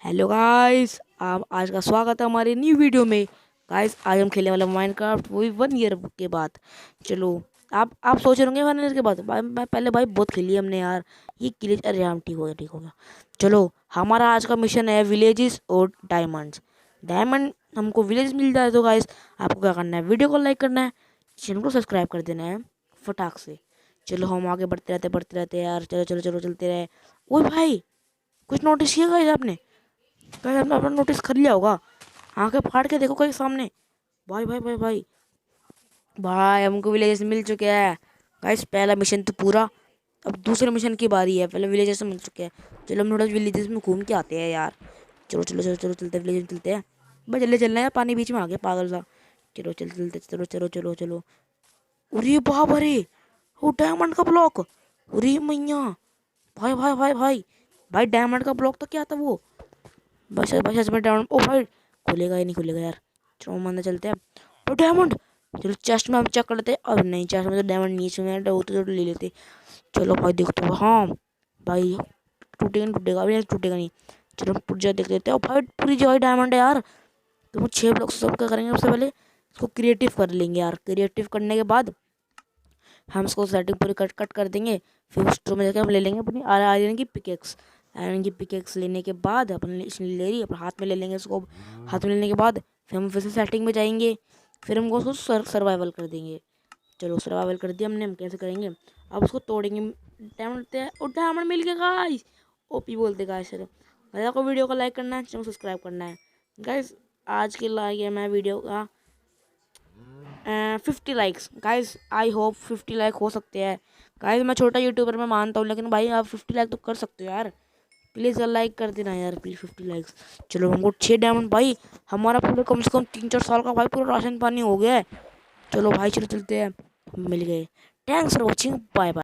Hello guys, आप आज का स्वागत है हमारी न्यू वीडियो में। गाइस आज हम खेलने वाले माइनक्राफ्ट, वो भी 1 ईयर के बाद। चलो, आप सोच रहे होंगे 1 ईयर के बाद। मैं पहले भाई बहुत खेली हमने यार। ये ग्लिच, अरे हम ठीक हो गया। चलो, हमारा आज का मिशन है विलेजेस और डायमंड्स। डायमंड हमको विलेज मिल जाए तो गाइस आपको क्या करना है, वीडियो को लाइक करना है, चैनल को सब्सक्राइब कर देना है फटाक से। चलो हम आगे बढ़ते रहते यार। चलो चलो चलो चलते रहे। ओए भाई, कुछ नोटिस किया गाइस आपने? गाइस आपने अपना नोटिस कर लिया होगा। आंखें फाड़ के देखो कहीं सामने। भाई भाई भाई भाई भाई हमको विलेजेस मिल चुके हैं। गाइस पहला मिशन तो पूरा। अब दूसरे मिशन की बारी है। पहले विलेजेस मिल चुके हैं। चलो हम थोड़ा विलेजेस में घूम के आते हैं यार। चलो चलो चलो चलो चलते विलेज में चलते हैं। भाई जल्दी चलना है, पानी बीच में आ गया पागल सा। चलो चल चलते, चलो चलो चलो चलो। अरे बाप रे, वो डायमंड का ब्लॉक। अरे मैया, भाई भाई भाई भाई भाई डायमंड का ब्लॉक तो क्या था वो? बस बस बस में डायमंड। ओ भाई, खुलेगा ही नहीं खुलेगा यार। चलो हम अंदर चलते हैं। तो डायमंड, चलो चेस्ट में हम चेक कर लेते हैं। अब नहीं, चेस्ट में तो डायमंड नीचे में होते तो ले लेते। चलो भाई देखते हो। हाँ भाई, टूटेगा नहीं, टूटेगा अभी नहीं, टूटेगा नहीं। चलो हम पुर्जा देख लेते हैं। और भाई पूरी जगह डायमंड है यार। तो हम 6 ब्लॉक सब क्या करेंगे, सबसे पहले इसको क्रिएटिव कर लेंगे यार। क्रिएटिव करने के बाद हम इसको सेटिंग पूरी कट कट कर देंगे। फिर उस स्टोर में जाकर हम ले लेंगे अपनी आयरन की पिकेक्स। आयरन की पिकेक्स लेने के बाद अपन इसने ले रही अपने हाथ में ले लेंगे इसको। हाथ में लेने के बाद फिर हम फिर से सेटिंग में जाएंगे। फिर हमको उसको सर्वाइवल कर देंगे। चलो सर्वाइवल कर दिया हमने। हम कैसे करेंगे, अब उसको तोड़ेंगे। डायमंड और डायमंड मिल गया गाइस। ओपी बोलते गाइस। चलो मेरे को वीडियो को लाइक करना है, चैनल सब्सक्राइब करना है गाइस। आज के लाइक है मैं वीडियो का 50 likes guys. I hope 50 like हो सकते हैं गाइस। मैं छोटा यूट्यूबर मैं मानता हूँ, लेकिन भाई आप 50 लाइक तो कर सकते हो यार। प्लीज़ लाइक कर देना यार, प्लीज़ 50 लाइक्स। चलो हमको 6 डायमंड भाई। हमारा पूरा कम से कम 3-4 साल का भाई पूरा राशन पानी हो गया है। चलो भाई चलो चलते हैं। मिल गए। Thanks for watching, bye bye.